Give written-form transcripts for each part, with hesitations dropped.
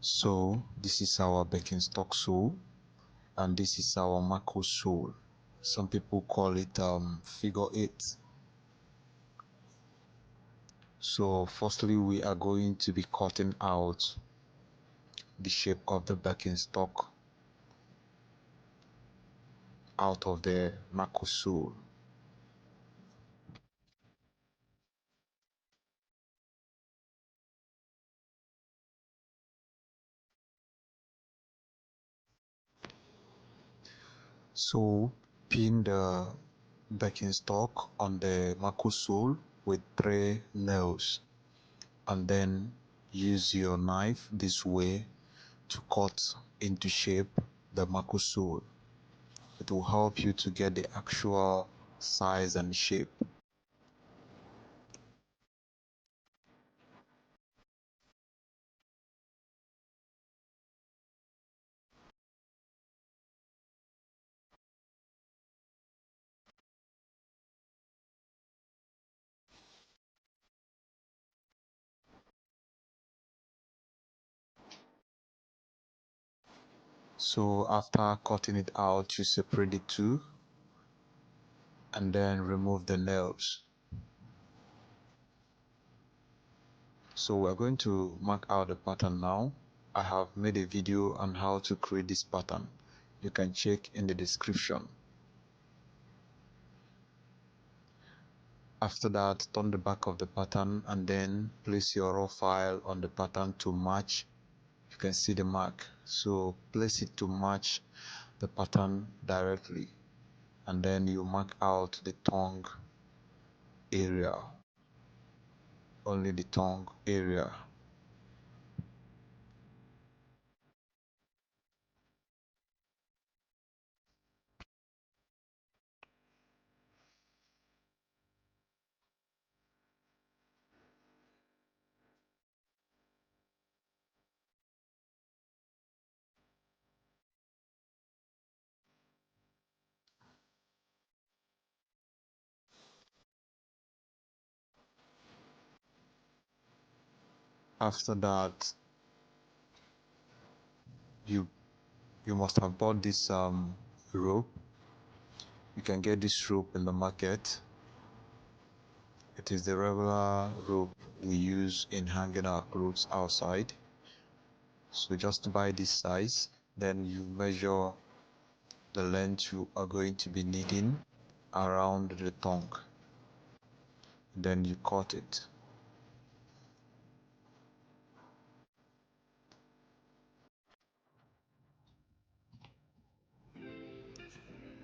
So this is our birkenstock sole, and this is our Mako sole. Some people call it figure 8. So firstly, we are going to be cutting out the shape of the birkenstock out of the Mako sole. So pin the birkenstock on the Mako sole with 3 nails, and then use your knife this way to cut into shape the Mako sole. It will help you to get the actual size and shape. So after cutting it out, you separate the two and then remove the nails. So we're going to mark out the pattern now. I have made a video on how to create this pattern. You can check in the description. After that, turn the back of the pattern and then place your raw file on the pattern to match. You can see the mark. So place it to match the pattern directly, and then you mark out the tongue area, only the tongue area. After that, you you must have bought this rope. You can get this rope in the market. It is the regular rope we use in hanging our clothes outside. So just buy this size, then you measure the length you are going to be needing around the tongue, then you cut it.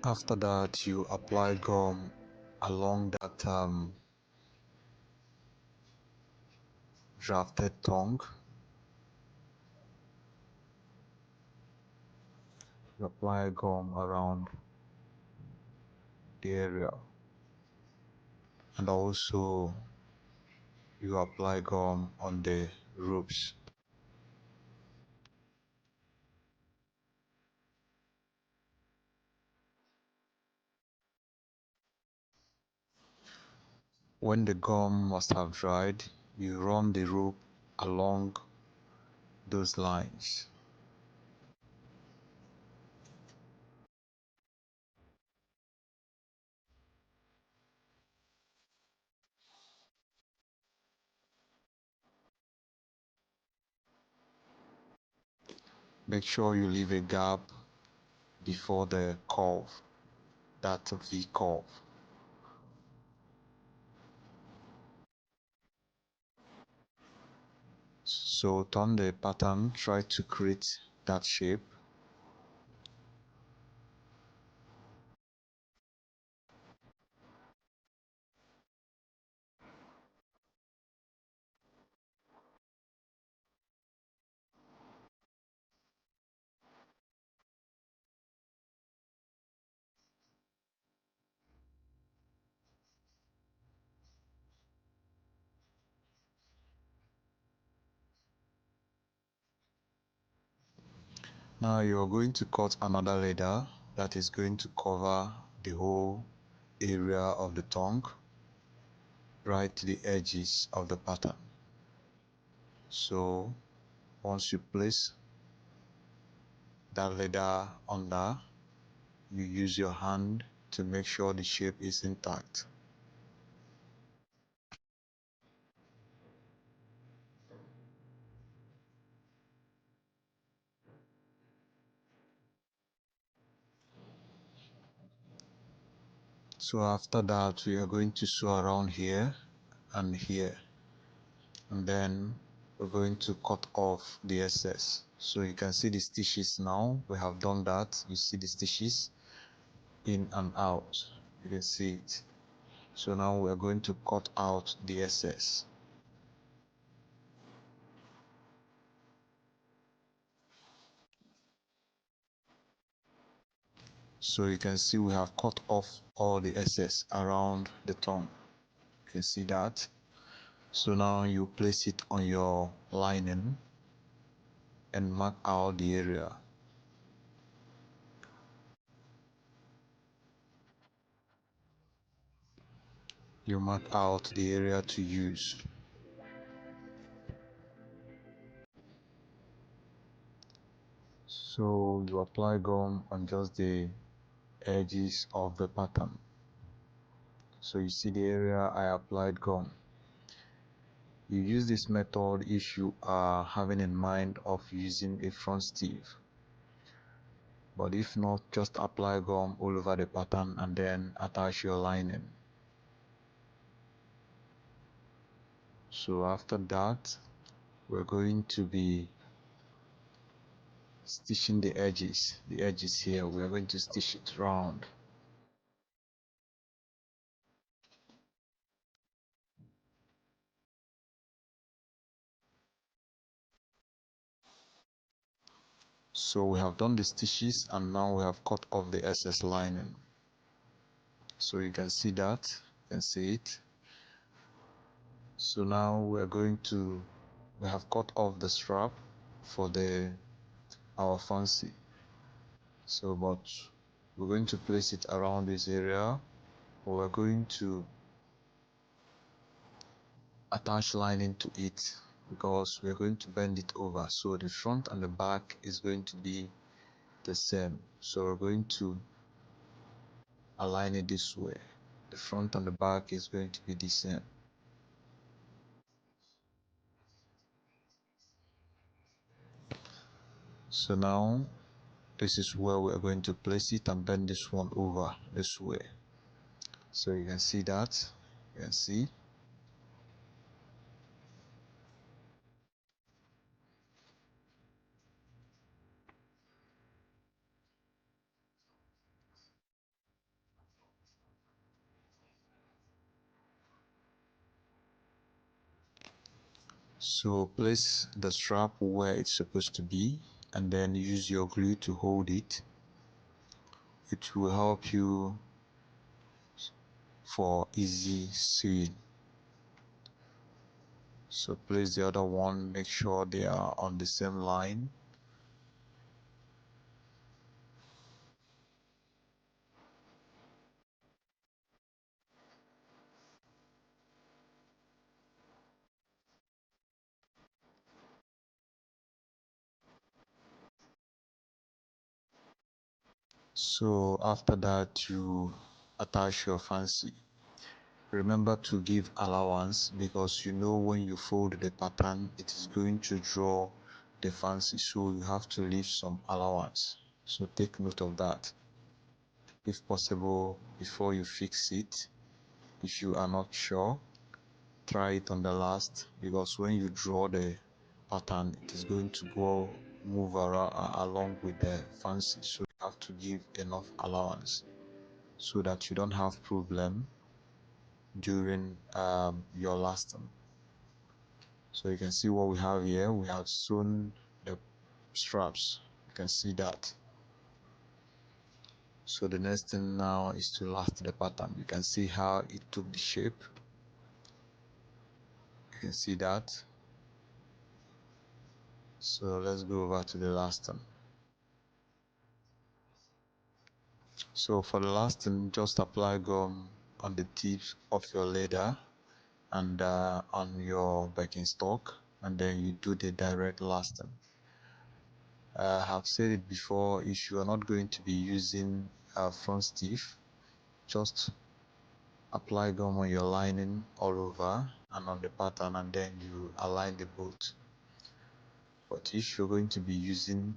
After that, you apply gum along that drafted tongue. You apply gum around the area, and also you apply gum on the ropes. When the gum must have dried, you run the rope along those lines. Make sure you leave a gap before the curve, that V curve. So turn the pattern, try to create that shape. Now you are going to cut another leather that is going to cover the whole area of the tongue right to the edges of the pattern. So Once you place that leather under, you use your hand to make sure the shape is intact. So after that, we are going to sew around here and here, and then we're going to cut off the excess. So you can see the stitches now. We have done that. You see the stitches in and out. You can see it. So now we are going to cut out the excess. So you can see we have cut off all the excess around the tongue. You can see that. So now you place it on your lining and mark out the area. You mark out the area to use. So you apply gum on just the edges of the pattern. So you see the area I applied gum. You use this method if you are having in mind of using a front sleeve. But if not, just apply gum all over the pattern and then attach your lining. So after that, we're going to be stitching the edges here. We're going to stitch it round. So we have done the stitches and now we have cut off the excess lining. So you can see that, you can see it. So now we have cut off the strap for our fancy. So but we're going to place it around this area. We're going to attach lining to it because we're going to bend it over. So the front and the back is going to be the same. So we're going to align it this way. The front and the back is going to be the same. So now this is where we're going to place it and bend this one over this way. So you can see that, you can see. So place the strap where it's supposed to be and then use your glue to hold it. It will help you for easy sewing. So place the other one, make sure they are on the same line. So after that, you attach your fancy. Remember to give allowance because you know when you fold the pattern it is going to draw the fancy, so you have to leave some allowance. So take note of that. If possible, before you fix it, if you are not sure, try it on the last, because when you draw the pattern it is going to move around along with the fancy, so you have to give enough allowance so that you don't have problem during your last one. So you can see what we have here. We have sewn the straps, you can see that. So the next thing now is to last the pattern. You can see how it took the shape, you can see that. So let's go over to the last one. So for the last thing, just apply gum on the tips of your leather and on your birkenstock, and then you do the direct lasting. I have said it before, if you are not going to be using front stiff, just apply gum on your lining all over and on the pattern, and then you align the bolt. But if you're going to be using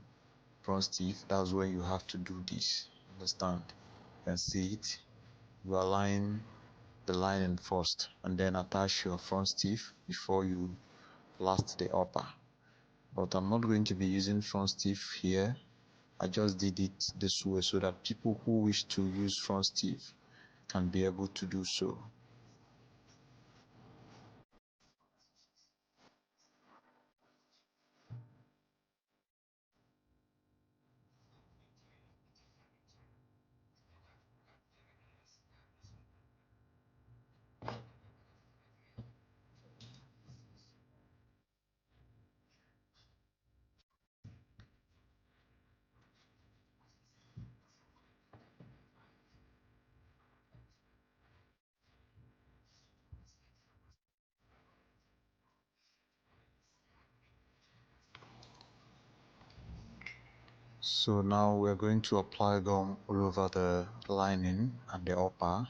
front stiff, that's when you have to do this. Understand? You can see it. You align the lining first and then attach your front stiff before you last the upper. But I'm not going to be using front stiff here. I just did it this way so that people who wish to use front stiff can be able to do so. So now we're going to apply gum all over the lining and the upper.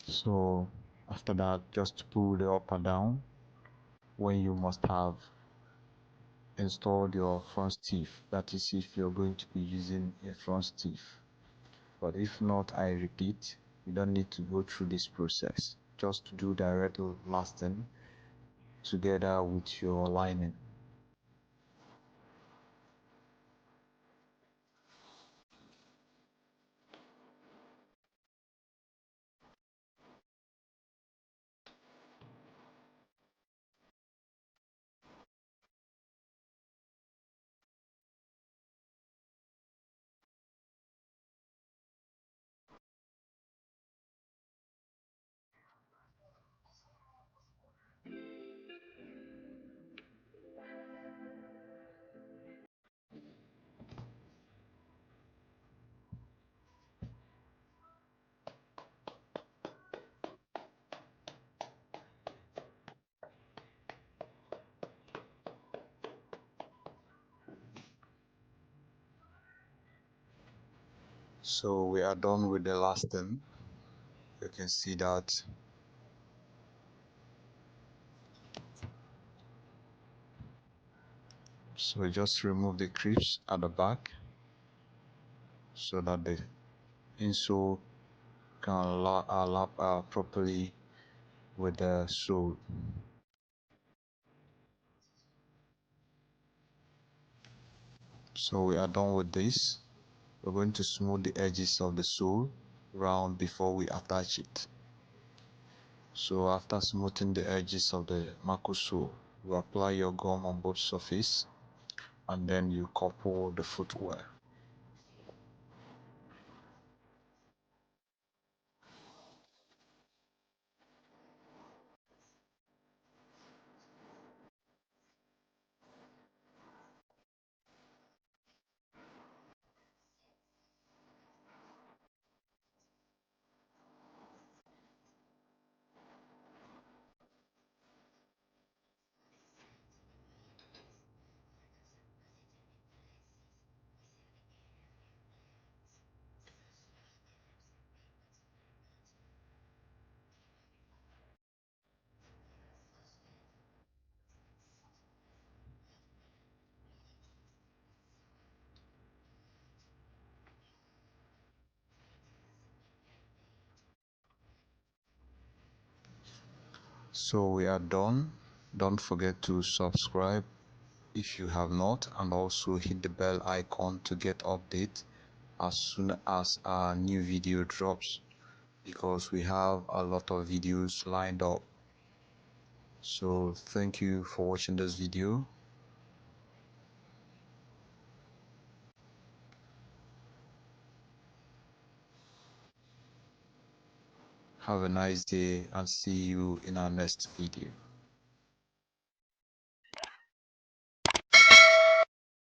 So after that, just pull the upper down when you must have installed your front stiff. That is if you're going to be using a front stiff. But if not, I repeat, you don't need to go through this process. Just do direct lasting together with your lining. So we are done with the lasting. You can see that. So just remove the clips at the back so that the insole can lap properly with the sole. So we are done with this. We're going to smooth the edges of the sole round before we attach it. So after smoothing the edges of the Mako sole, you apply your gum on both surfaces and then you couple the footwear. So we are done. Don't forget to subscribe if you have not, and also hit the bell icon to get update as soon as our new video drops, because we have a lot of videos lined up. So thank you for watching this video. Have a nice day and see you in our next video.